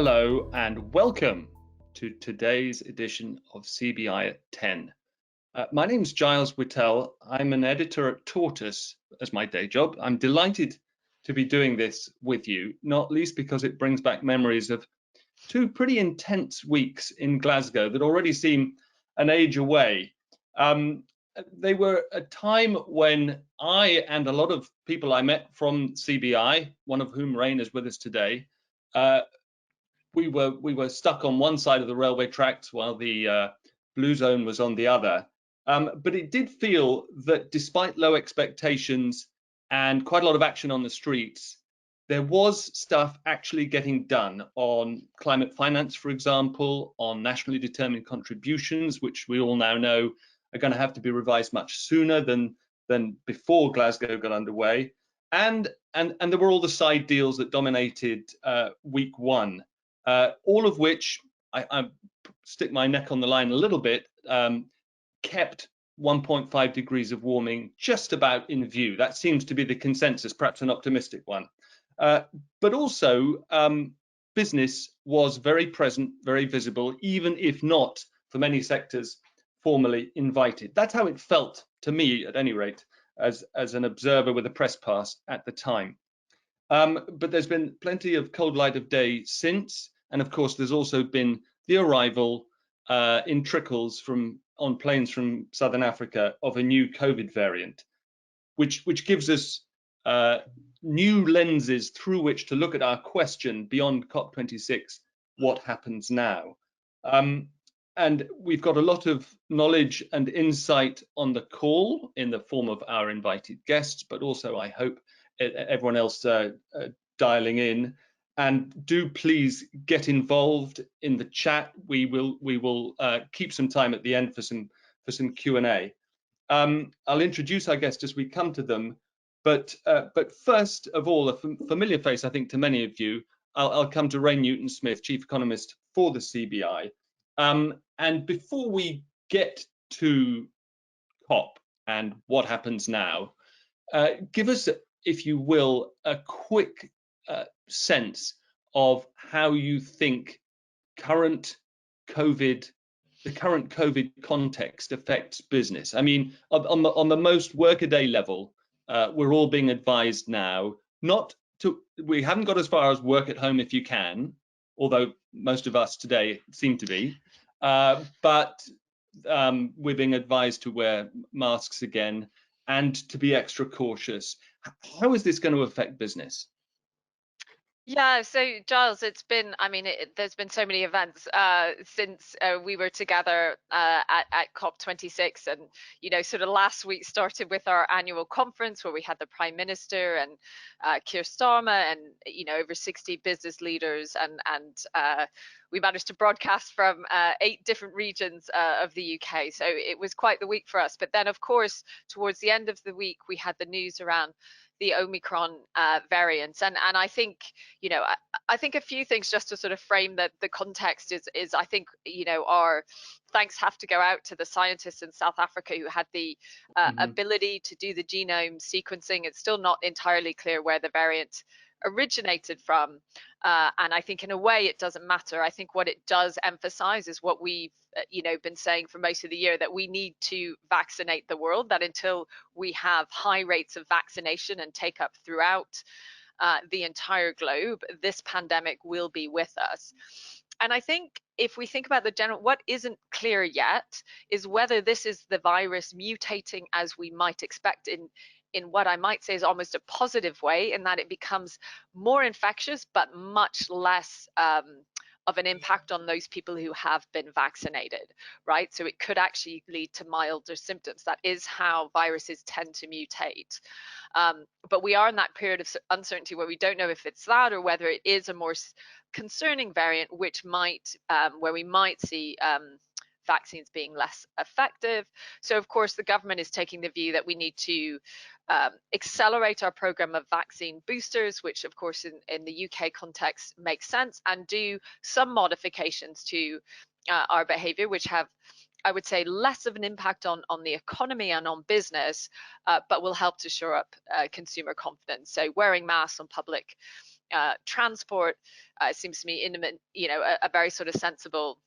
Hello and welcome to today's edition of CBI at 10. My name's Giles Whittell. I'm an editor at Tortoise as my day job. I'm delighted to be doing this with you, not least because it brings back memories of two pretty intense weeks in Glasgow that already seem an age away. They were a time when I and a lot of people I met from CBI, one of whom Rain is with us today, we were stuck on one side of the railway tracks while the blue zone was on the other. But it did feel that despite low expectations and quite a lot of action on the streets, there was stuff actually getting done on climate finance, for example, on nationally determined contributions, which we all now know are going to have to be revised much sooner than before Glasgow got underway. And there were all the side deals that dominated week one. All of which, I stick my neck on the line a little bit, kept 1.5 degrees of warming just about in view. That seems to be the consensus, perhaps an optimistic one. But also, business was very present, very visible, even if not, for many sectors, formally invited. That's how it felt to me, at any rate, as an observer with a press pass at the time. But there's been plenty of cold light of day since. And of course, there's also been the arrival in trickles on planes from Southern Africa of a new COVID variant, which gives us new lenses through which to look at our question beyond COP26, what happens now? And we've got a lot of knowledge and insight on the call in the form of our invited guests, but also, I hope, everyone else dialing in. And do please get involved in the chat. We will keep some time at the end for some Q&A. I'll introduce our guests as we come to them, but first of all, a familiar face, I think, to many of you. I'll come to Rain Newton-Smith, Chief Economist for the CBI. And before we get to COP and what happens now, give us, if you will, a quick sense of how you think the current COVID context affects business. I mean, on the most workaday level, we're all being advised now we haven't got as far as work at home if you can, although most of us today seem to be, but we're being advised to wear masks again and to be extra cautious. How is this going to affect business? Yeah, so Giles, it's been, there's been so many events since we were together at COP26, and sort of last week started with our annual conference where we had the Prime Minister and Keir Starmer and over 60 business leaders, and we managed to broadcast from 8 different regions of the UK. So it was quite the week for us. But then, of course, towards the end of the week, we had the news around the Omicron variants, and I think I think a few things just to sort of frame the context is I think our thanks have to go out to the scientists in South Africa who had the ability to do the genome sequencing. It's still not entirely clear where the variant originated from, and I think in a way it doesn't matter. I think what it does emphasize is what we've been saying for most of the year, that we need to vaccinate the world, that until we have high rates of vaccination and take up throughout the entire globe, this pandemic will be with us. And I think if we think about the general, what isn't clear yet is whether this is the virus mutating as we might expect in what I might say is almost a positive way, in that it becomes more infectious, but much less of an impact on those people who have been vaccinated, right? So it could actually lead to milder symptoms. That is how viruses tend to mutate. But we are in that period of uncertainty where we don't know if it's that or whether it is a more concerning variant, which might, where we might see vaccines being less effective. So of course the government is taking the view that we need to accelerate our program of vaccine boosters, which of course in the UK context makes sense, and do some modifications to our behavior, which have, I would say, less of an impact on the economy and on business, but will help to shore up consumer confidence. So wearing masks on public transport seems to me a very sort of sensible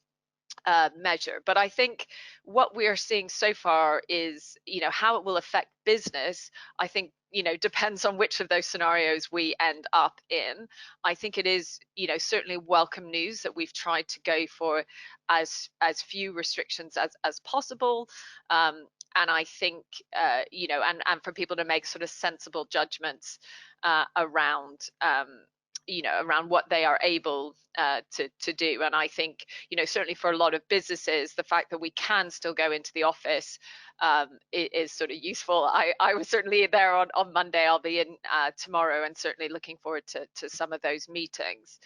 measure. But I think what we are seeing so far is, how it will affect business, I think, depends on which of those scenarios we end up in. I think it is, certainly welcome news that we've tried to go for as few restrictions as possible. And I think, and for people to make sort of sensible judgments around around what they are able to do. And I think, certainly for a lot of businesses, the fact that we can still go into the office is sort of useful. I was certainly there on Monday. I'll be in tomorrow, and certainly looking forward to some of those meetings.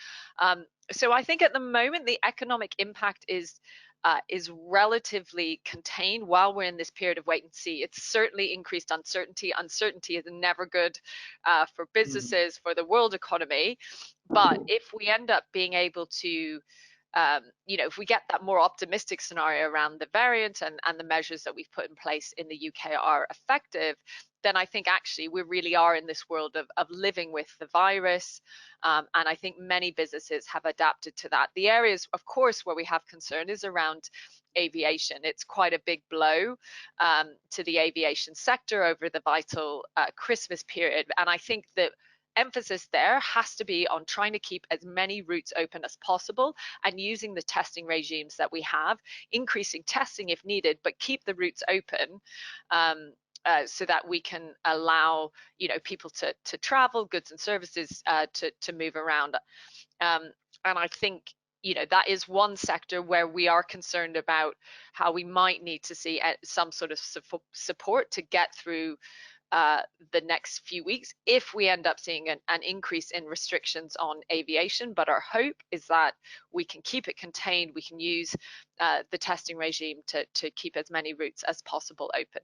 So I think at the moment, the economic impact is relatively contained while we're in this period of wait and see. It's certainly increased uncertainty. Uncertainty is never good for businesses, for the world economy. But if we end up being able to, if we get that more optimistic scenario around the variant and the measures that we've put in place in the UK are effective, then I think actually we really are in this world of living with the virus. And I think many businesses have adapted to that. The areas, of course, where we have concern is around aviation. It's quite a big blow to the aviation sector over the vital Christmas period. And I think that emphasis there has to be on trying to keep as many routes open as possible and using the testing regimes that we have, increasing testing if needed, but keep the routes open. So that we can allow, people to travel, goods and services to move around. And I think, that is one sector where we are concerned about how we might need to see some sort of support to get through the next few weeks if we end up seeing an increase in restrictions on aviation. But our hope is that we can keep it contained. We can use the testing regime to keep as many routes as possible open.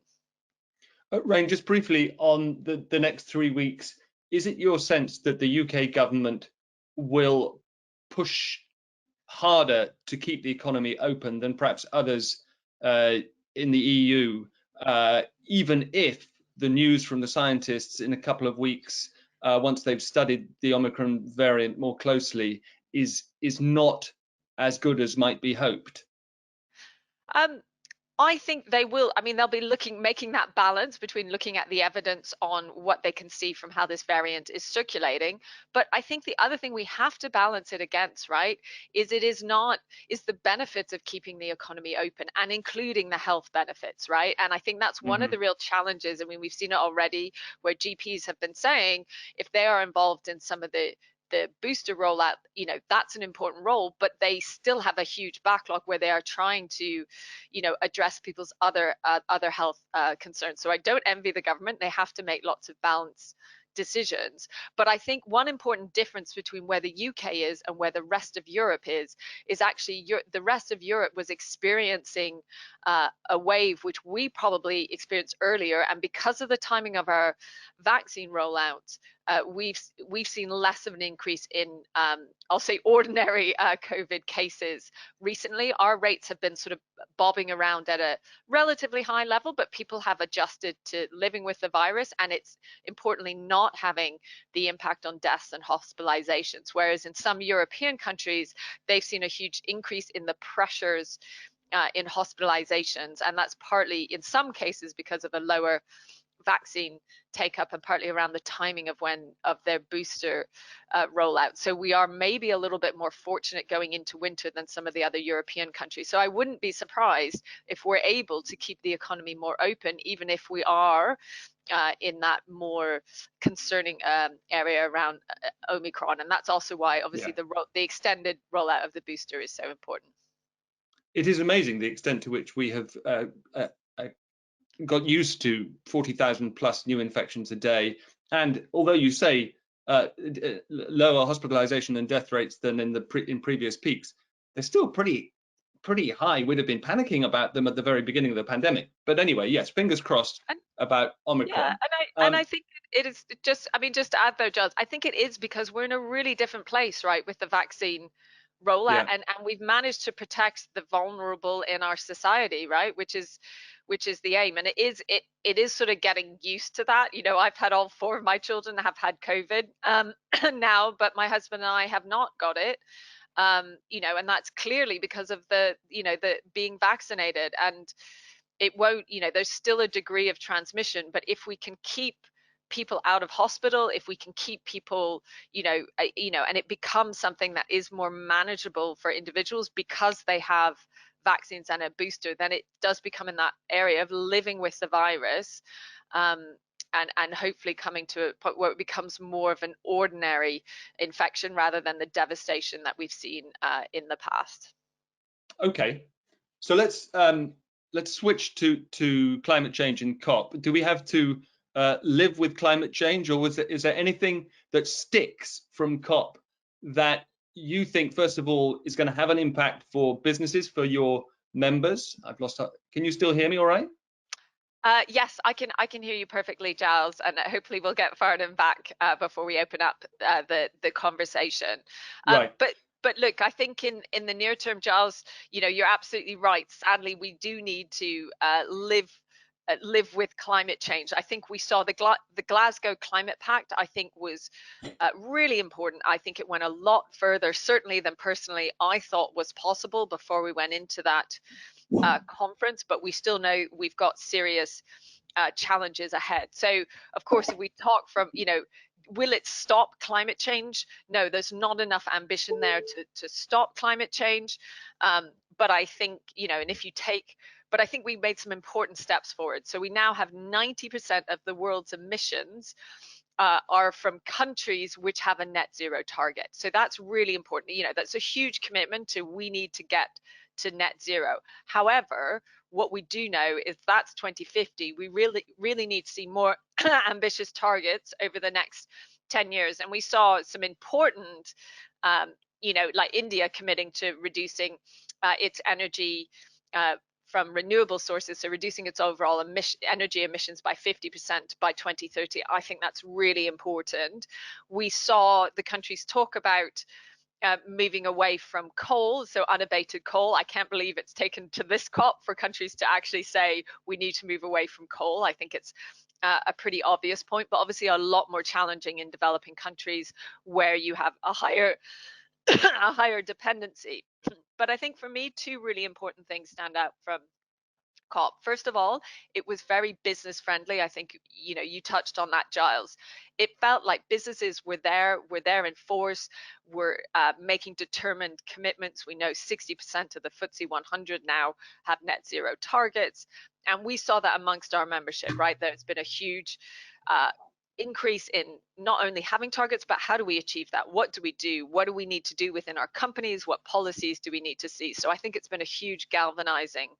Rain, just briefly on the next 3 weeks, is it your sense that the UK government will push harder to keep the economy open than perhaps others in the EU, even if the news from the scientists in a couple of weeks, once they've studied the Omicron variant more closely, is not as good as might be hoped? I think they will. I mean, they'll be making that balance between looking at the evidence on what they can see from how this variant is circulating. But I think the other thing we have to balance it against, right, is the benefits of keeping the economy open and including the health benefits, right? And I think that's one of the real challenges. I mean, we've seen it already where GPs have been saying if they are involved in some of the booster rollout, that's an important role, but they still have a huge backlog where they are trying to, address people's other health concerns. So I don't envy the government. They have to make lots of balanced decisions. But I think one important difference between where the UK is and where the rest of Europe is actually the rest of Europe was experiencing a wave which we probably experienced earlier. And because of the timing of our vaccine rollout, we've seen less of an increase in, I'll say, ordinary COVID cases recently. Our rates have been sort of bobbing around at a relatively high level, but people have adjusted to living with the virus, and it's importantly not having the impact on deaths and hospitalizations. Whereas in some European countries, they've seen a huge increase in the pressures in hospitalizations, and that's partly in some cases because of a lower vaccine take up and partly around the timing of their booster rollout. So we are maybe a little bit more fortunate going into winter than some of the other European countries. So I wouldn't be surprised if we're able to keep the economy more open, even if we are in that more concerning area around Omicron. And that's also why obviously the extended rollout of the booster is so important. It is amazing the extent to which we have got used to 40,000 plus new infections a day. And although you say lower hospitalization and death rates than in previous peaks, they're still pretty high. We'd have been panicking about them at the very beginning of the pandemic. But anyway, yes, fingers crossed about Omicron. Yeah, and I think it is just, I mean, just to add though, Giles, I think it is because we're in a really different place, right, with the vaccine rollout, and we've managed to protect the vulnerable in our society, right, which is which is the aim. And it is sort of getting used to that. You know, I've had all 4 of my children have had COVID now, but my husband and I have not got it. You know, and that's clearly because of the, you know, the being vaccinated. And it won't, you know, there's still a degree of transmission, but if we can keep people out of hospital, if we can keep people, you know, and it becomes something that is more manageable for individuals because they have vaccines and a booster, then it does become in that area of living with the virus, and hopefully coming to a point where it becomes more of an ordinary infection rather than the devastation that we've seen in the past. Okay, so let's switch to climate change in COP. Do we have to live with climate change, or is there anything that sticks from COP that you think, first of all, is going to have an impact for businesses, for your members? I've lost. Can you still hear me all right? Yes, I can hear you perfectly, Giles, and hopefully we'll get Farnam back before we open up the conversation. Right. But look, I think in the near term, Giles, you know, you're absolutely right. Sadly, we do need to live with climate change. I think we saw the Glasgow Climate Pact, I think, was really important. I think it went a lot further, certainly, than personally I thought was possible before we went into that conference, but we still know we've got serious challenges ahead. So, of course, if we talk from, you know, will it stop climate change? No, there's not enough ambition there to stop climate change. But I think, you know, and if you take, but I think we made some important steps forward. So we now have 90% of the world's emissions are from countries which have a net zero target. So that's really important. You know, that's a huge commitment to, we need to get to net zero. However, what we do know is that's 2050. We really need to see more ambitious targets over the next 10 years. And we saw some important, you know, like India committing to reducing its energy from renewable sources, so reducing its overall energy emissions by 50% by 2030. I think that's really important. We saw the countries talk about moving away from coal, so unabated coal. I can't believe it's taken to this COP for countries to actually say we need to move away from coal. I think it's a pretty obvious point, but obviously a lot more challenging in developing countries where you have a higher a higher dependency. But I think for me, 2 really important things stand out from COP. First of all, it was very business friendly. I think, you know, you touched on that, Giles. It felt like businesses were there in force, were making determined commitments. We know 60% of the FTSE 100 now have net zero targets. And we saw that amongst our membership, right? There's been a huge increase in not only having targets, but how do we achieve that? What do we do? What do we need to do within our companies? What policies do we need to see? So I think it's been a huge galvanizing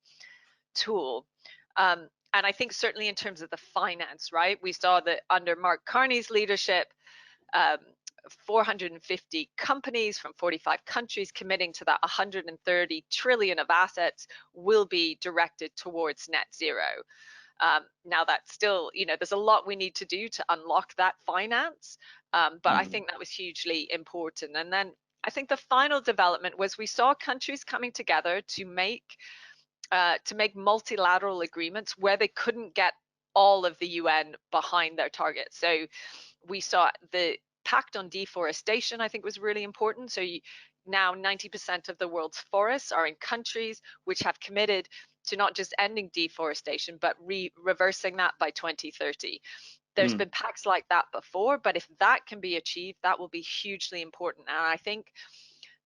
tool. And I think certainly in terms of the finance, right? We saw that under Mark Carney's leadership, 450 companies from 45 countries committing to that 130 trillion of assets will be directed towards net zero. Now that's still, you know, there's a lot we need to do to unlock that finance, but I think that was hugely important. And then I think the final development was we saw countries coming together to make multilateral agreements where they couldn't get all of the UN behind their targets. So we saw the Pact on Deforestation, I think, was really important. So now 90% of the world's forests are in countries which have committed to not just ending deforestation, but reversing that by 2030. There's been pacts like that before, but if that can be achieved, that will be hugely important. And I think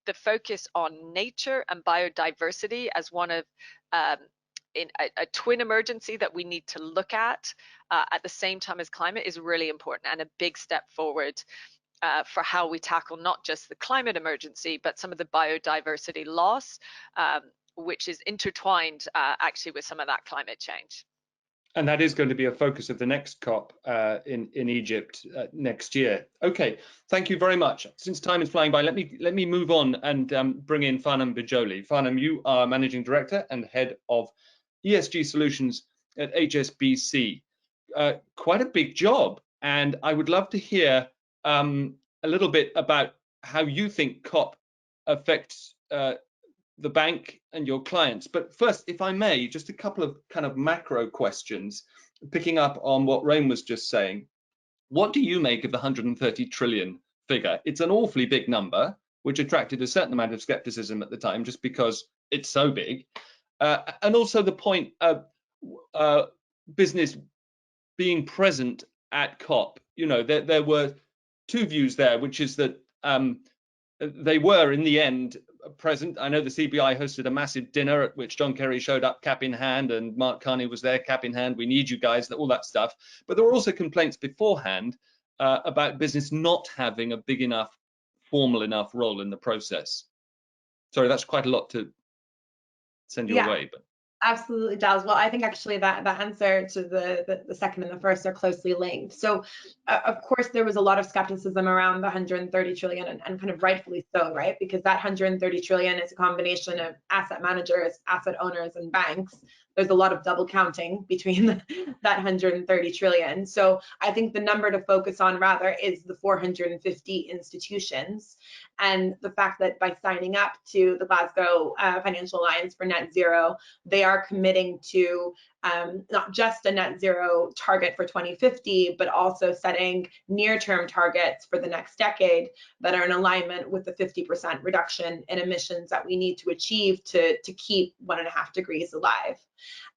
the focus on nature and biodiversity as one of in a twin emergency that we need to look at the same time as climate is really important, and a big step forward for how we tackle not just the climate emergency, but some of the biodiversity loss, which is intertwined actually with some of that climate change. And that is going to be a focus of the next COP in Egypt next year. Okay, thank you very much. Since time is flying by, let me move on and bring in Farnam Bidgoli. Farnam, you are Managing Director and Head of ESG Solutions at HSBC. Quite a big job, and I would love to hear a little bit about how you think COP affects the bank and your clients. But first, if I may, just a couple of kind of macro questions, picking up on what Rain was just saying. What do you make of the 130 trillion figure? It's an awfully big number, which attracted a certain amount of skepticism at the time, just because it's so big. And also the point of business being present at COP. You know, there were two views there, which is that they were in the end present. I know the CBI hosted a massive dinner at which John Kerry showed up cap in hand and Mark Carney was there cap in hand. We need you guys, all that stuff. But there were also complaints beforehand about business not having a big enough, formal enough role in the process. Sorry, that's quite a lot to send you away. But absolutely, Giles. Well, I think actually that answer to the second and the first are closely linked. So, of course, there was a lot of skepticism around the 130 trillion, and kind of rightfully so, right? Because that 130 trillion is a combination of asset managers, asset owners, and banks. There's a lot of double counting between that 130 trillion. So I think the number to focus on rather is the 450 institutions, and the fact that by signing up to the Glasgow Financial Alliance for Net Zero, they are committing to not just a net zero target for 2050, but also setting near-term targets for the next decade that are in alignment with the 50% reduction in emissions that we need to achieve to keep 1.5 degrees alive.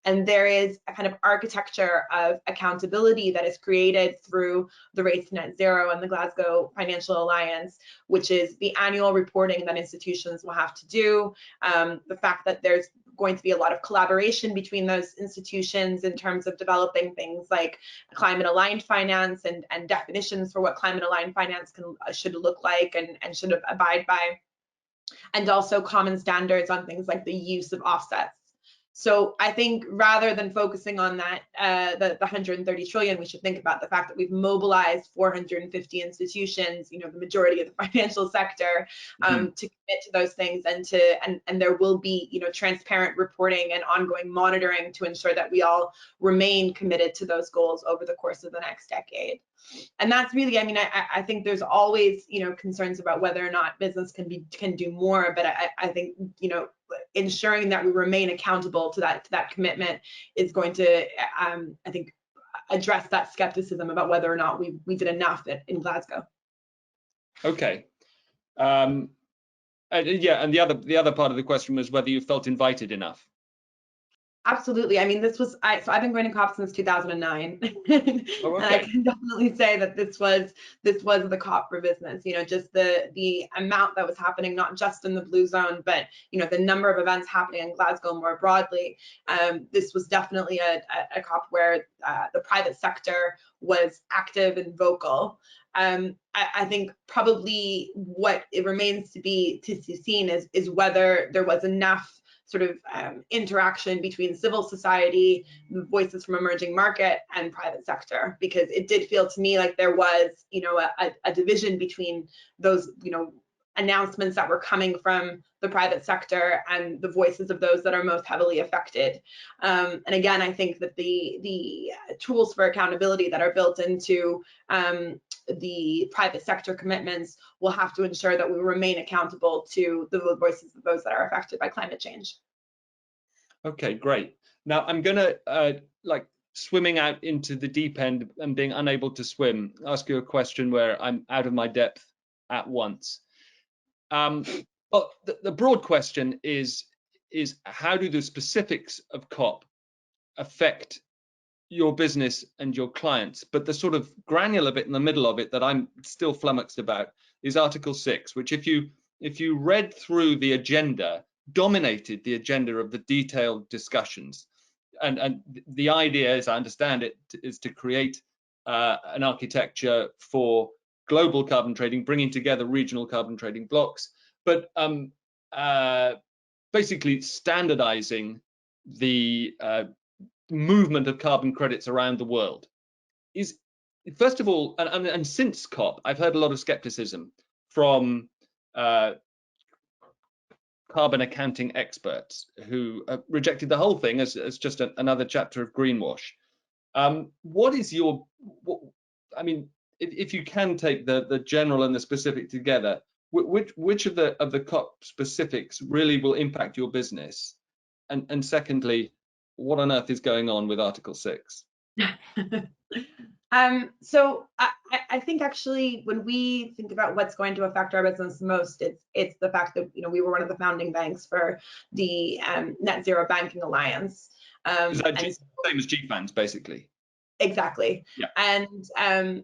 And there is a kind of architecture of accountability that is created through the Race to Net Zero and the Glasgow Financial Alliance, which is the annual reporting that institutions will have to do, the fact that there's going to be a lot of collaboration between those institutions in terms of developing things like climate aligned finance and definitions for what climate aligned finance should look like and should abide by, and also common standards on things like the use of offsets. So I think rather than focusing on that, the 130 trillion, we should think about the fact that we've mobilized 450 institutions, you know, the majority of the financial sector, to commit to those things, and there will be, you know, transparent reporting and ongoing monitoring to ensure that we all remain committed to those goals over the course of the next decade. And that's really, I mean, I think there's always, you know, concerns about whether or not business can do more, but I think, you know, ensuring that we remain accountable to that commitment is going to, I think, address that skepticism about whether or not we did enough in Glasgow. Okay. Yeah, and the other part of the question was whether you felt invited enough. Absolutely. I mean, so I've been going to COP since 2009, and I can definitely say that this was the COP for business. You know, just the amount that was happening, not just in the blue zone, but you know, the number of events happening in Glasgow more broadly. This was definitely a COP where the private sector was active and vocal. I think probably what it remains to be seen is whether there was enough sort of interaction between civil society, voices from emerging market, and private sector, because it did feel to me like there was, you know, a division between those, you know, announcements that were coming from the private sector and the voices of those that are most heavily affected. And again, I think that the tools for accountability that are built into the private sector commitments will have to ensure that we remain accountable to the voices of those that are affected by climate change. Okay, great. Now I'm gonna like swimming out into the deep end and being unable to swim, ask you a question where I'm out of my depth at once. But the broad question is how do the specifics of COP affect your business and your clients? But the sort of granular bit in the middle of it that I'm still flummoxed about is Article 6, which if you read through the agenda, dominated the agenda of the detailed discussions. And the idea, as I understand it, is to create an architecture for global carbon trading, bringing together regional carbon trading blocks, but basically standardizing the movement of carbon credits around the world. Is, first of all, and since COP, I've heard a lot of skepticism from carbon accounting experts who rejected the whole thing as just another chapter of greenwash. What is your, I mean, if you can take the general and the specific together, which of the COP specifics really will impact your business? And secondly, what on earth is going on with Article 6? So I think actually when we think about what's going to affect our business most, it's the fact that we were one of the founding banks for the Net Zero Banking Alliance. Is that same as GFANZ, basically? Exactly. Yeah. And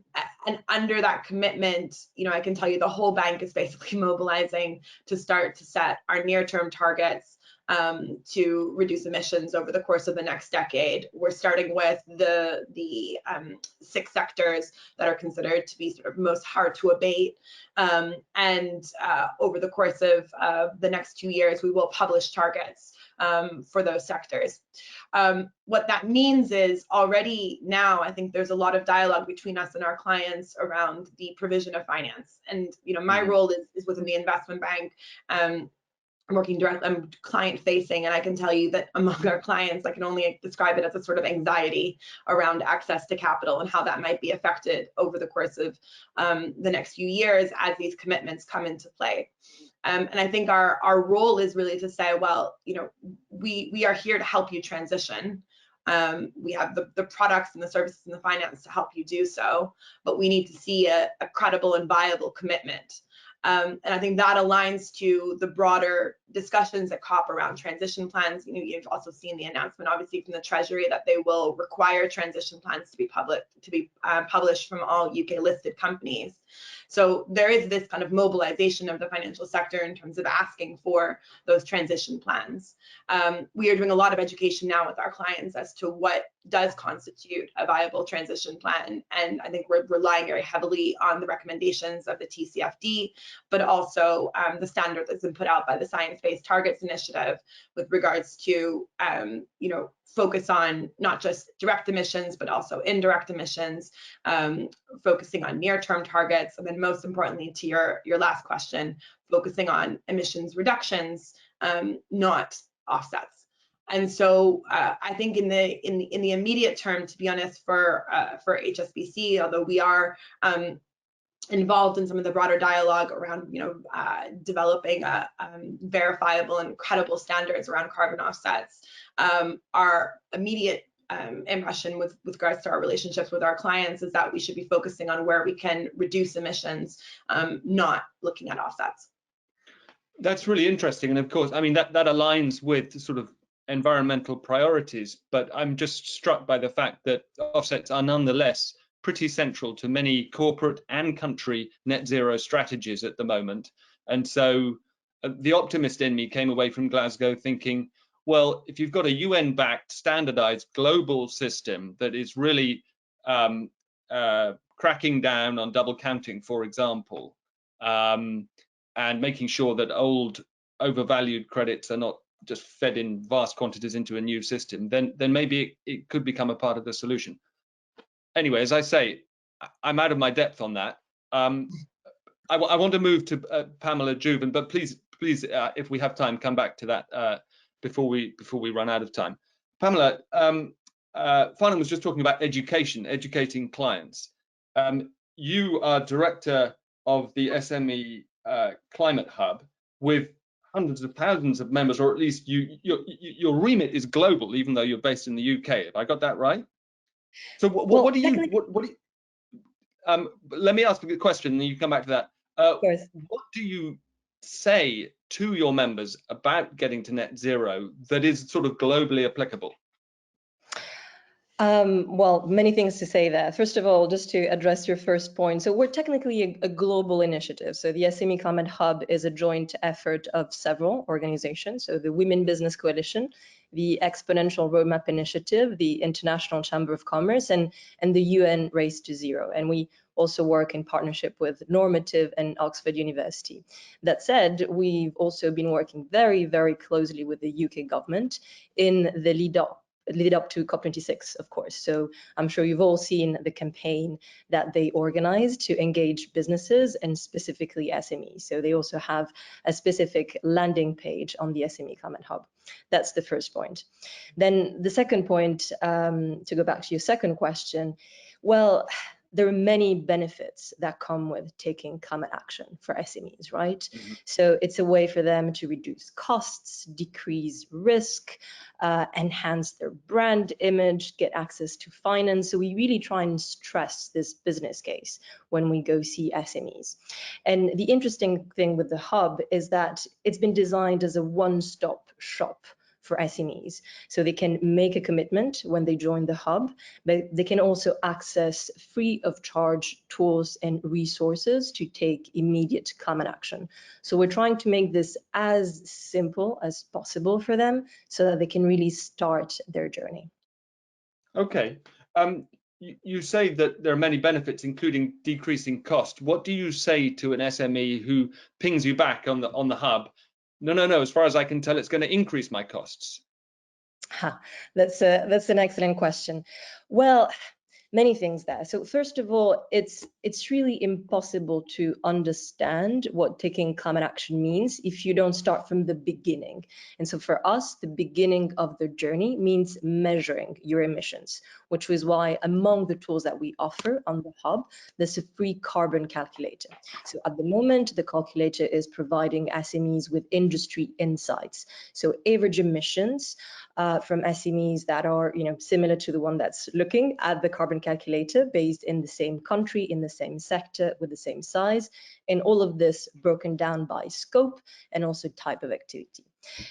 under that commitment, I can tell you the whole bank is basically mobilizing to start to set our near-term targets to reduce emissions over the course of the next decade. We're starting with the 6 sectors that are considered to be sort of most hard to abate. And over the course of the next 2 years, we will publish targets for those sectors. What that means is already now, I think there's a lot of dialogue between us and our clients around the provision of finance. And my role is within the investment bank. I'm working directly, I'm client facing, and I can tell you that among our clients, I can only describe it as a sort of anxiety around access to capital and how that might be affected over the course of the next few years as these commitments come into play. And I think our role is really to say, well, we are here to help you transition. We have the products and the services and the finance to help you do so, but we need to see a credible and viable commitment. And I think that aligns to the broader discussions at COP around transition plans. You've also seen the announcement, obviously, from the Treasury that they will require transition plans to be published from all UK listed companies. So there is this kind of mobilization of the financial sector in terms of asking for those transition plans. We are doing a lot of education now with our clients as to what does constitute a viable transition plan. And I think we're relying very heavily on the recommendations of the TCFD, but also the standard that's been put out by the Science Based Targets Initiative with regards to, focus on not just direct emissions, but also indirect emissions, focusing on near-term targets, and then most importantly, to your last question, focusing on emissions reductions, not offsets. And so I think in the immediate term, to be honest, for HSBC, although we are involved in some of the broader dialogue around, developing verifiable and credible standards around carbon offsets, our immediate impression with regards to our relationships with our clients is that we should be focusing on where we can reduce emissions, not looking at offsets. That's really interesting, and of course, I mean that aligns with sort of environmental priorities. But I'm just struck by the fact that offsets are nonetheless pretty central to many corporate and country net zero strategies at the moment. And so the optimist in me came away from Glasgow thinking, well, if you've got a UN-backed standardized global system that is really cracking down on double counting, for example, and making sure that old overvalued credits are not just fed in vast quantities into a new system, then maybe it could become a part of the solution. Anyway, as I say, I'm out of my depth on that. I want to move to Pamela Jouven, but please, if we have time, come back to that before we run out of time. Pamela, Farnam was just talking about educating clients. You are director of the SME Climate Hub with hundreds of thousands of members, or at least your remit is global, even though you're based in the UK. Have I got that right? So what do you? Let me ask a good question, and then you come back to that. Of course. What do you say to your members about getting to net zero that is sort of globally applicable? Well, many things to say there. First of all, just to address your first point. So we're technically a global initiative. So the SME Climate Hub is a joint effort of several organizations. So the Women Business Coalition, the Exponential Roadmap Initiative, the International Chamber of Commerce, and the UN Race to Zero. And we also work in partnership with Normative and Oxford University. That said, we've also been working very, very closely with the UK government in the lead up to COP26, of course. So I'm sure you've all seen the campaign that they organized to engage businesses and specifically SMEs. So they also have a specific landing page on the SME Climate Hub. That's the first point. Then the second point, to go back to your second question, well, there are many benefits that come with taking climate action for SMEs, right? Mm-hmm. So it's a way for them to reduce costs, decrease risk, enhance their brand image, get access to finance. So we really try and stress this business case when we go see SMEs. And the interesting thing with the hub is that it's been designed as a one-stop shop for SMEs. So they can make a commitment when they join the hub, but they can also access free of charge tools and resources to take immediate climate action. So we're trying to make this as simple as possible for them so that they can really start their journey. Okay. You say that there are many benefits, including decreasing cost. What do you say to an SME who pings you back on the hub? No, as far as I can tell, it's going to increase my costs. That's an excellent question. Well, many things there. So first of all, it's really impossible to understand what taking climate action means if you don't start from the beginning. And so for us, the beginning of the journey means measuring your emissions, which is why among the tools that we offer on the hub, there's a free carbon calculator. So at the moment, the calculator is providing SMEs with industry insights. So average emissions from SMEs that are, similar to the one that's looking at the carbon calculator based in the same country, in the same sector, with the same size, and all of this broken down by scope and also type of activity.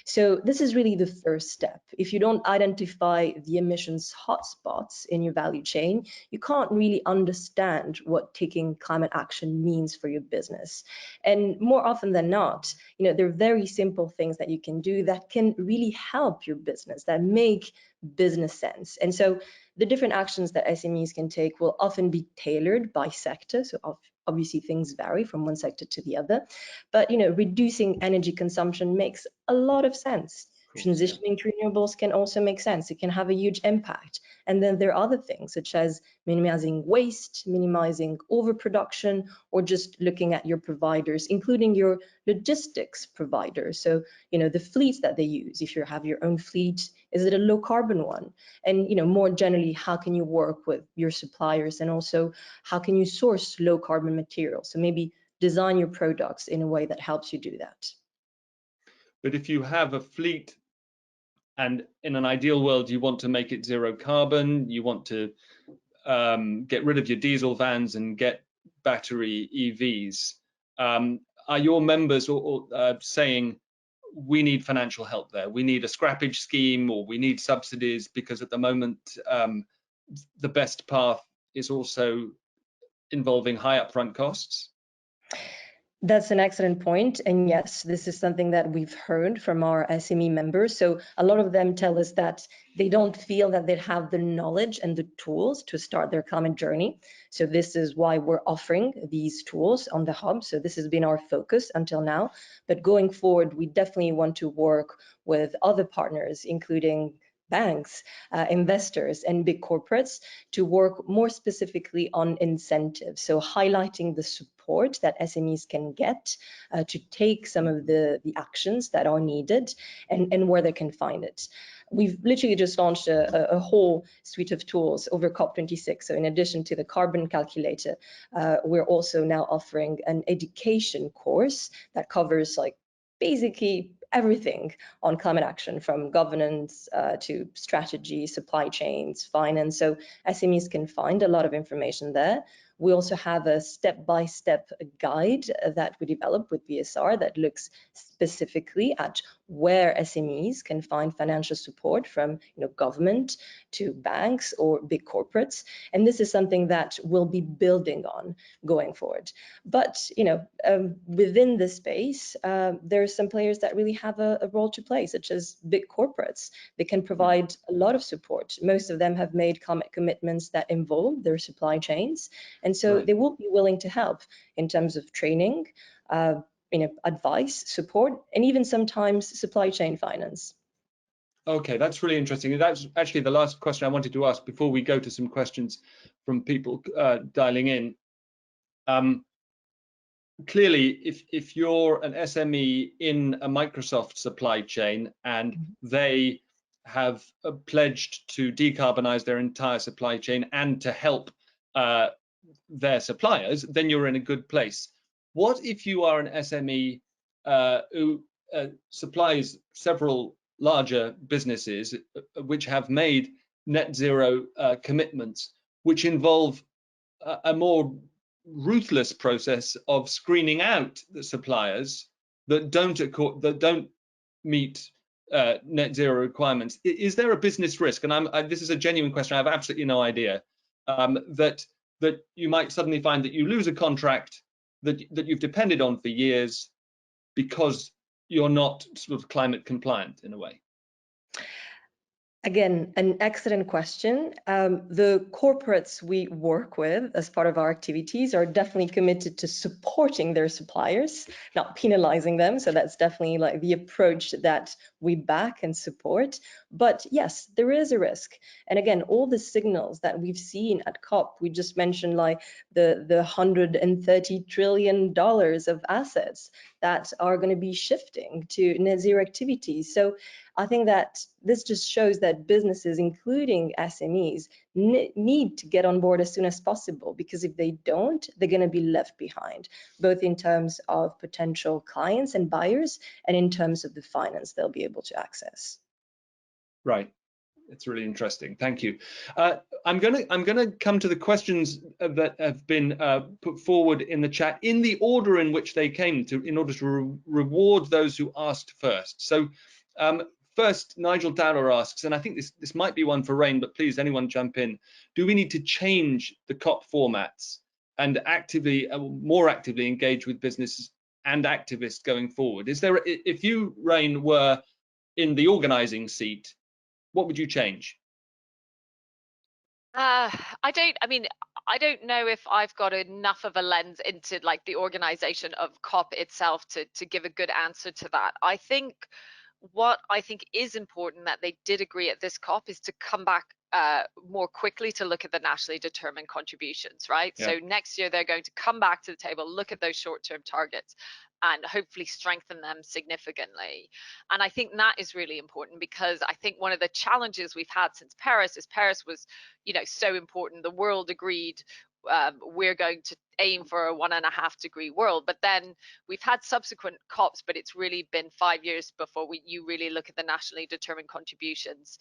So this is really the first step. If you don't identify the emissions hotspots in your value chain, you can't really understand what taking climate action means for your business. And more often than not, there are very simple things that you can do that can really help your business, that make business sense. And so the different actions that SMEs can take will often be tailored by sector. So obviously things vary from one sector to the other, but reducing energy consumption makes a lot of sense. Transitioning to renewables can also make sense. It can have a huge impact. And then there are other things such as minimizing waste, minimizing overproduction, or just looking at your providers, including your logistics providers. So, the fleets that they use, if you have your own fleet, is it a low carbon one? And, more generally, how can you work with your suppliers, and also how can you source low carbon materials? So maybe design your products in a way that helps you do that. But if you have a fleet, and in an ideal world, you want to make it zero carbon, you want to get rid of your diesel vans and get battery EVs, are your members saying, we need financial help there, we need a scrappage scheme, or we need subsidies, because at the moment, the best path is also involving high upfront costs? That's an excellent point. And yes, this is something that we've heard from our SME members. So a lot of them tell us that they don't feel that they have the knowledge and the tools to start their climate journey. So this is why we're offering these tools on the hub. So this has been our focus until now. But going forward, we definitely want to work with other partners, including banks, investors, and big corporates, to work more specifically on incentives. So highlighting the support that SMEs can get to take some of the actions that are needed, and where they can find it. We've literally just launched a whole suite of tools over COP26. So in addition to the carbon calculator, we're also now offering an education course that covers basically everything on climate action, from governance to strategy, supply chains, finance. So SMEs can find a lot of information there. We also have a step-by-step guide that we developed with BSR that looks specifically at where SMEs can find financial support from government to banks or big corporates. And this is something that we'll be building on going forward. But within the space, there are some players that really have a role to play, such as big corporates. They can provide a lot of support. Most of them have made climate commitments that involve their supply chains. And so They will be willing to help in terms of training, advice, support, and even sometimes supply chain finance. Okay, that's really interesting. That's actually the last question I wanted to ask before we go to some questions from people dialing in. Clearly, if you're an SME in a Microsoft supply chain and they have pledged to decarbonize their entire supply chain and to help their suppliers, then you're in a good place. What if you are an SME who supplies several larger businesses which have made net zero commitments, which involve a more ruthless process of screening out the suppliers that don't meet net zero requirements? Is there a business risk? And this is a genuine question. I have absolutely no idea. That you might suddenly find that you lose a contract that you've depended on for years because you're not sort of climate compliant in a way. Again, an excellent question. The corporates we work with as part of our activities are definitely committed to supporting their suppliers, not penalizing them. So that's definitely like the approach that we back and support. But yes, there is a risk. And again, all the signals that we've seen at COP, we just mentioned like the $130 trillion of assets that are going to be shifting to net zero activities. So I think that this just shows that businesses, including SMEs, need to get on board as soon as possible, because if they don't, they're going to be left behind, both in terms of potential clients and buyers and in terms of the finance they'll be able to access. Right. It's really interesting. Thank you. I'm gonna come to the questions that have been put forward in the chat in the order in which they came, in order to reward those who asked first. So first, Nigel Dowler asks, and I think this might be one for Rain, but please, anyone jump in. Do we need to change the COP formats and more actively engage with businesses and activists going forward? Is there, if you, Rain, were in the organizing seat, what would you change? I don't know if I've got enough of a lens into like the organization of COP itself to give a good answer to that. I think what I think is important that they did agree at this COP is to come back more quickly to look at the nationally determined contributions, right? Yeah. So next year they're going to come back to the table, look at those short-term targets, and hopefully strengthen them significantly. And I think that is really important, because I think one of the challenges we've had since Paris is Paris was, so important. The world agreed we're going to aim for a 1.5 degree world, but then we've had subsequent COPs, but it's really been 5 years before you really look at the nationally determined contributions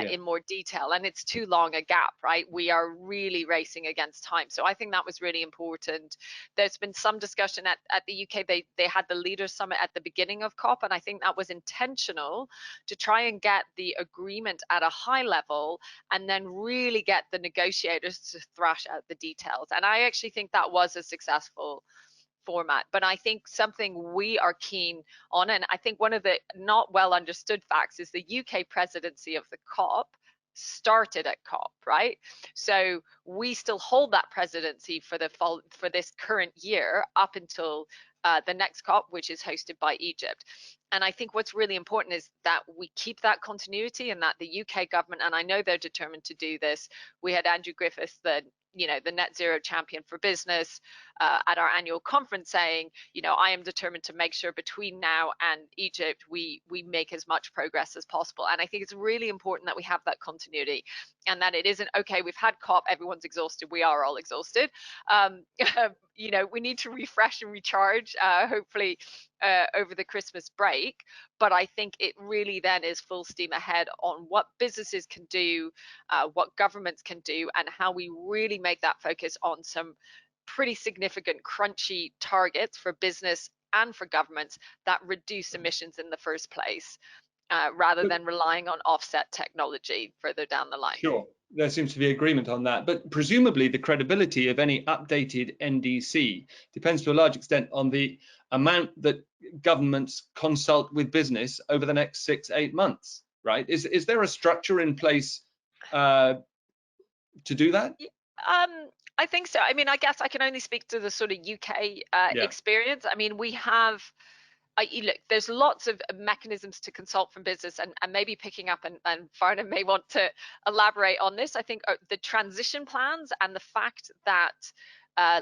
in more detail, and it's too long a gap, right? We are really racing against time. So I think that was really important. There's been some discussion at the UK. They had the Leaders Summit at the beginning of COP, and I think that was intentional to try and get the agreement at a high level and then really get the negotiators to thrash out the details. And I actually think that was a successful format. But I think something we are keen on, and I think one of the not well understood facts, is the UK presidency of the COP started at COP, right? So we still hold that presidency for this current year up until the next COP, which is hosted by Egypt. And I think what's really important is that we keep that continuity, and that the UK government, and I know they're determined to do this. We had Andrew Griffiths, the net zero champion for business, at our annual conference saying, I am determined to make sure between now and Egypt we make as much progress as possible. And I think it's really important that we have that continuity, and that it isn't, okay, we've had COP, everyone's exhausted, we are all exhausted. We need to refresh and recharge, hopefully over the Christmas break. But I think it really then is full steam ahead on what businesses can do, what governments can do, and how we really make that focus on some pretty significant crunchy targets for business and for governments that reduce emissions in the first place, rather than relying on offset technology further down the line. Sure, there seems to be agreement on that, but presumably the credibility of any updated NDC depends to a large extent on the amount that governments consult with business over the next 6-8 months, right? Is there a structure in place to do that? I think so. I mean, I guess I can only speak to the sort of UK experience. I mean, we have, look, there's lots of mechanisms to consult from business, and maybe picking up, and Farnam may want to elaborate on this. I think the transition plans and the fact that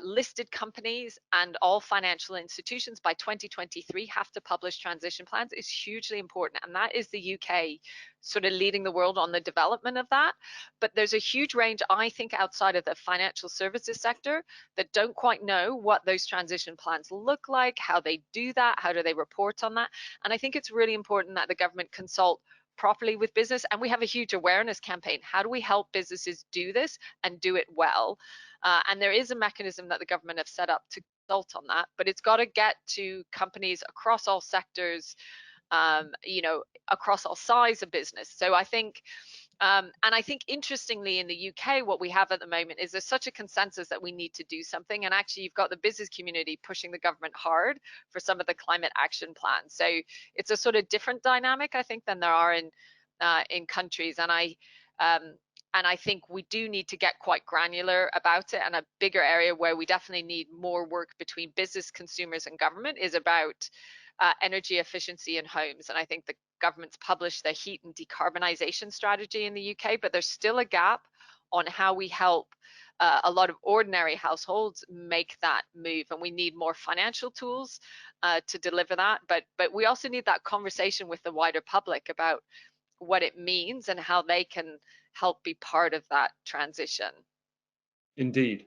listed companies and all financial institutions by 2023 have to publish transition plans is hugely important, and that is the UK sort of leading the world on the development of that. But there's a huge range, I think, outside of the financial services sector that don't quite know what those transition plans look like, how they do that, how do they report on that. And I think it's really important that the government consult properly with business, and we have a huge awareness campaign. How do we help businesses do this and do it well? And there is a mechanism that the government have set up to consult on that, but it's got to get to companies across all sectors, you know, across all size of business. So I think, and I think interestingly in the UK, what we have at the moment is there's such a consensus that we need to do something. And actually you've got the business community pushing the government hard for some of the climate action plans. So it's a sort of different dynamic, I think, than there are in countries. And I think we do need to get quite granular about it. And a bigger area where we definitely need more work between business, consumers and government is about energy efficiency in homes. And I think the government's published their heat and decarbonisation strategy in the UK, but there's still a gap on how we help a lot of ordinary households make that move. And we need more financial tools to deliver that. But we also need that conversation with the wider public about what it means and how they can help be part of that transition. Indeed.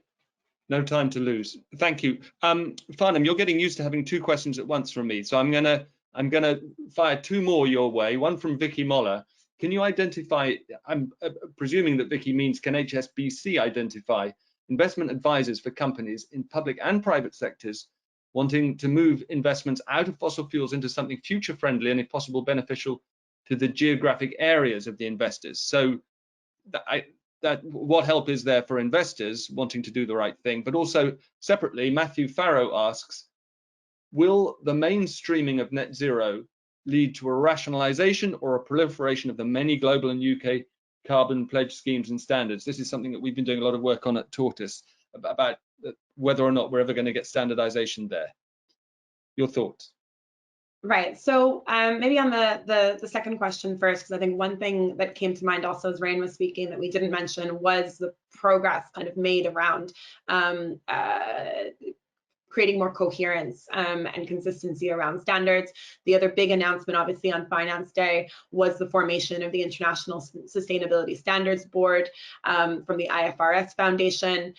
No time to lose. Thank you. Farnam, you're getting used to having two questions at once from me. So I'm gonna fire two more your way. One from Vicky Moller. Can you identify, I'm presuming that Vicky means, can HSBC identify investment advisors for companies in public and private sectors wanting to move investments out of fossil fuels into something future friendly and if possible beneficial to the geographic areas of the investors? So what help is there for investors wanting to do the right thing? But also separately, Matthew Farrow asks, will the mainstreaming of net zero lead to a rationalization or a proliferation of the many global and UK carbon pledge schemes and standards? This is something that we've been doing a lot of work on at Tortoise about whether or not we're ever going to get standardization there. Your thoughts? Right. So maybe on the second question first, because I think one thing that came to mind also as Rain was speaking that we didn't mention was the progress kind of made around creating more coherence and consistency around standards. The other big announcement, obviously, on Finance Day was the formation of the International Sustainability Standards Board from the IFRS Foundation.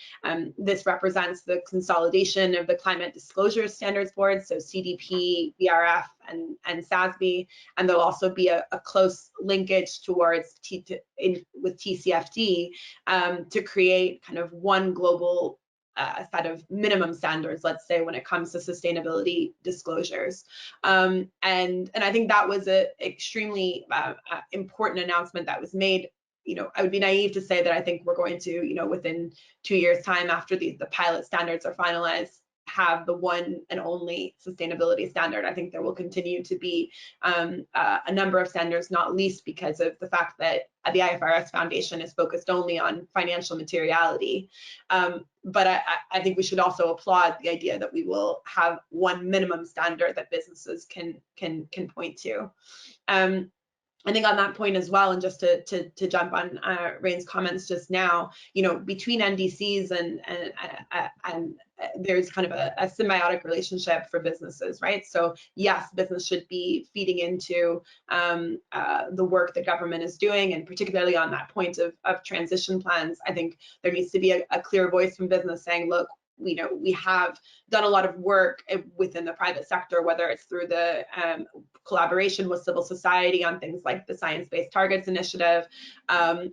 This represents the consolidation of the Climate Disclosure Standards Board, so CDP, BRF, and SASB, and there'll also be a close linkage towards with TCFD to create kind of one global set of minimum standards, let's say, when it comes to sustainability disclosures. And I think that was an extremely important announcement that was made. You know, I would be naive to say that I think we're going to, you know, within 2 years' time after the pilot standards are finalized, have the one and only sustainability standard. I think there will continue to be a number of standards, not least because of the fact that the IFRS Foundation is focused only on financial materiality. But I think we should also applaud the idea that we will have one minimum standard that businesses can point to. I think on that point as well, and just to jump on Rain's comments just now, you know, between NDCs and there's kind of a symbiotic relationship for businesses, right? So yes, business should be feeding into the work that government is doing, and particularly on that point of transition plans, I think there needs to be a clear voice from business saying, look, you know, we have done a lot of work within the private sector, whether it's through the collaboration with civil society on things like the Science Based Targets Initiative,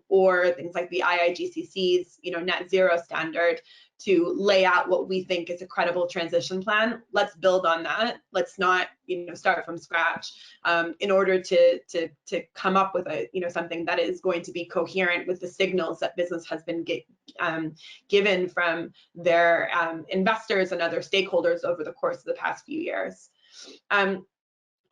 or things like the IIGCC's, you know, net zero standard, to lay out what we think is a credible transition plan. Let's build on that. Let's not, you know, start from scratch in order to come up with a, you know, something that is going to be coherent with the signals that business has been given from their investors and other stakeholders over the course of the past few years.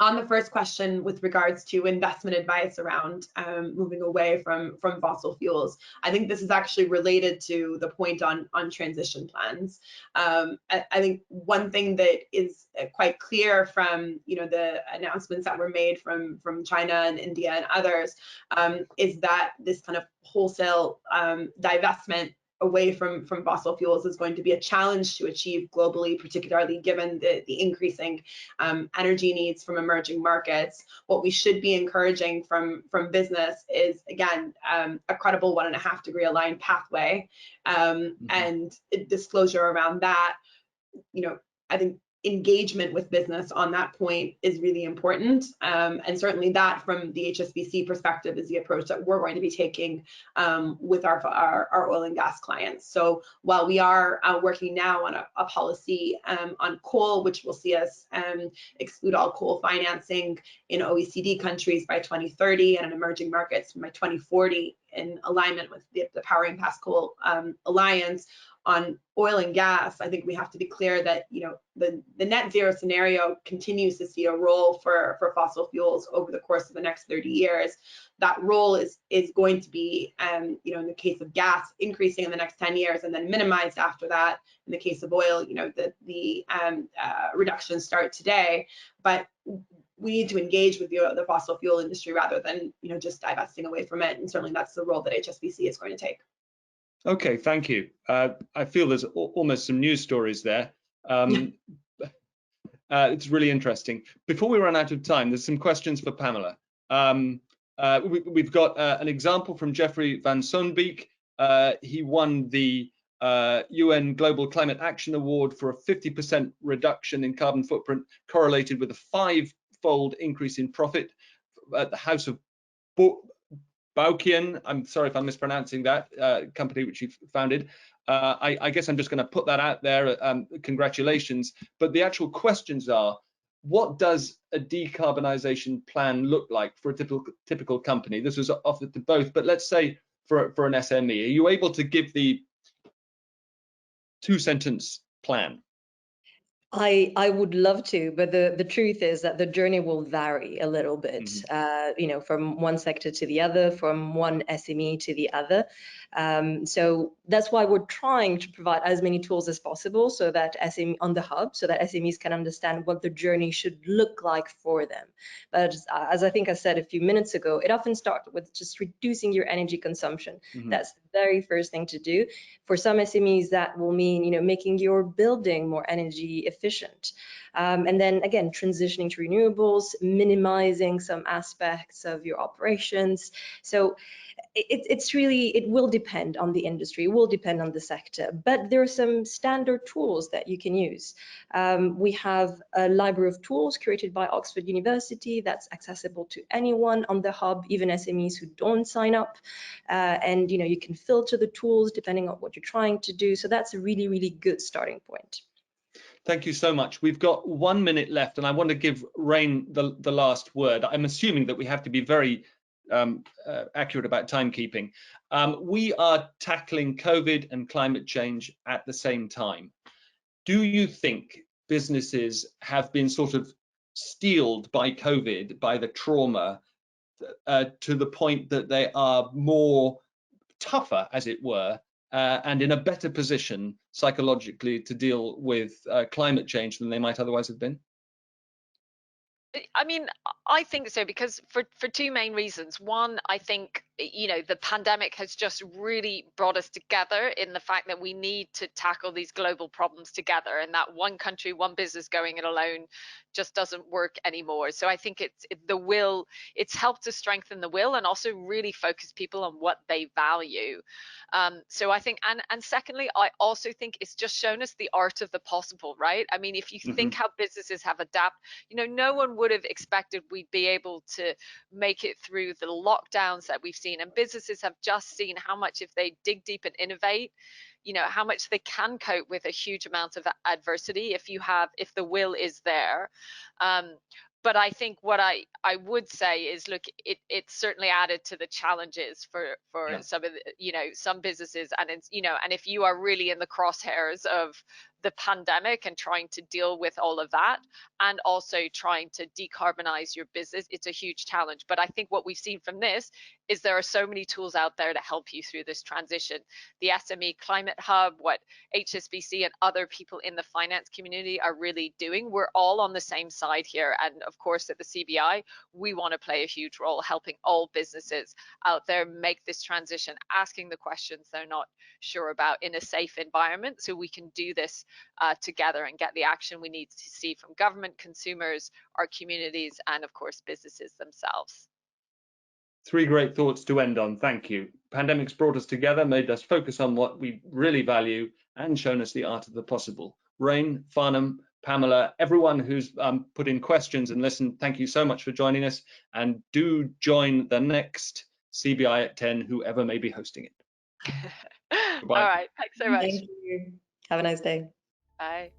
On the first question with regards to investment advice around moving away from fossil fuels, I think this is actually related to the point on transition plans. I think one thing that is quite clear from, you know, the announcements that were made from China and India and others is that this kind of wholesale divestment away from fossil fuels is going to be a challenge to achieve globally, particularly given the increasing energy needs from emerging markets. What we should be encouraging from business is, again, a credible 1.5-degree aligned pathway, and disclosure around that. I think engagement with business on that point is really important, and certainly that, from the HSBC perspective, is the approach that we're going to be taking with our oil and gas clients. So while we are working now on a policy on coal, which will see us exclude all coal financing in OECD countries by 2030 and in emerging markets by 2040, in alignment with the Powering Past Coal Alliance. On oil and gas, I think we have to be clear that the net zero scenario continues to see a role for fossil fuels over the course of the next 30 years. That role is going to be, in the case of gas, increasing in the next 10 years and then minimized after that. In the case of oil, the reductions start today, but we need to engage with the fossil fuel industry rather than just divesting away from it. And certainly that's the role that HSBC is going to take. Okay, thank you. I feel there's almost some news stories there. It's really interesting. Before we run out of time, there's some questions for Pamela. We've got an example from Jeffrey van Sonbeek. He won the UN Global Climate Action Award for a 50% reduction in carbon footprint, correlated with a 5-fold increase in profit at the House of Baukian. I'm sorry if I'm mispronouncing that company which you founded. I guess I'm just going to put that out there. Congratulations. But the actual questions are, what does a decarbonisation plan look like for a typical company? This was offered to both, but let's say for an SME, are you able to give the 2-sentence plan? I would love to, but the truth is that the journey will vary a little bit, from one sector to the other, from one SME to the other. So that's why we're trying to provide as many tools as possible so that on the hub, so that SMEs can understand what the journey should look like for them. But as I think I said a few minutes ago, it often starts with just reducing your energy consumption. That's the very first thing to do. For some SMEs, that will mean, making your building more energy efficient. And then again, transitioning to renewables, minimizing some aspects of your operations. So it will depend on the industry, it will depend on the sector, but there are some standard tools that you can use. We have a library of tools created by Oxford University that's accessible to anyone on the hub, even SMEs who don't sign up. And you can filter the tools depending on what you're trying to do. So that's a really, really good starting point. Thank you so much. We've got 1 minute left, and I want to give Rain the last word. I'm assuming that we have to be very accurate about timekeeping. We are tackling COVID and climate change at the same time. Do you think businesses have been sort of steeled by COVID, by the trauma, to the point that they are more tougher, as it were, and in a better position psychologically to deal with climate change than they might otherwise have been? I mean, I think so, because for 2 main reasons. One, I think, the pandemic has just really brought us together in the fact that we need to tackle these global problems together, and that one country, one business going it alone just doesn't work anymore. So I think it's helped to strengthen the will and also really focus people on what they value. So I think, and secondly, I also think it's just shown us the art of the possible, right? I mean, if you think how businesses have adapted, no one would have expected we'd be able to make it through the lockdowns that we've seen, and businesses have just seen how much, if they dig deep and innovate, how much they can cope with a huge amount of adversity if the will is there. But I think what I would say is, look, it's certainly added to the challenges for some of the, some businesses, and it's, and if you are really in the crosshairs of the pandemic and trying to deal with all of that, and also trying to decarbonize your business. It's a huge challenge. But I think what we've seen from this is there are so many tools out there to help you through this transition. The SME Climate Hub, what HSBC and other people in the finance community are really doing. We're all on the same side here. And of course, at the CBI, we want to play a huge role helping all businesses out there make this transition, asking the questions they're not sure about in a safe environment, so we can do this together and get the action we need to see from government, consumers, our communities, and of course businesses themselves. 3 great thoughts to end on. Thank you. Pandemics brought us together, made us focus on what we really value, and shown us the art of the possible. Rain, Farnam, Pamela, everyone who's put in questions and listened, thank you so much for joining us, and do join the next CBI at 10, whoever may be hosting it. All right, thanks so much. Thank you. Have a nice day. Bye.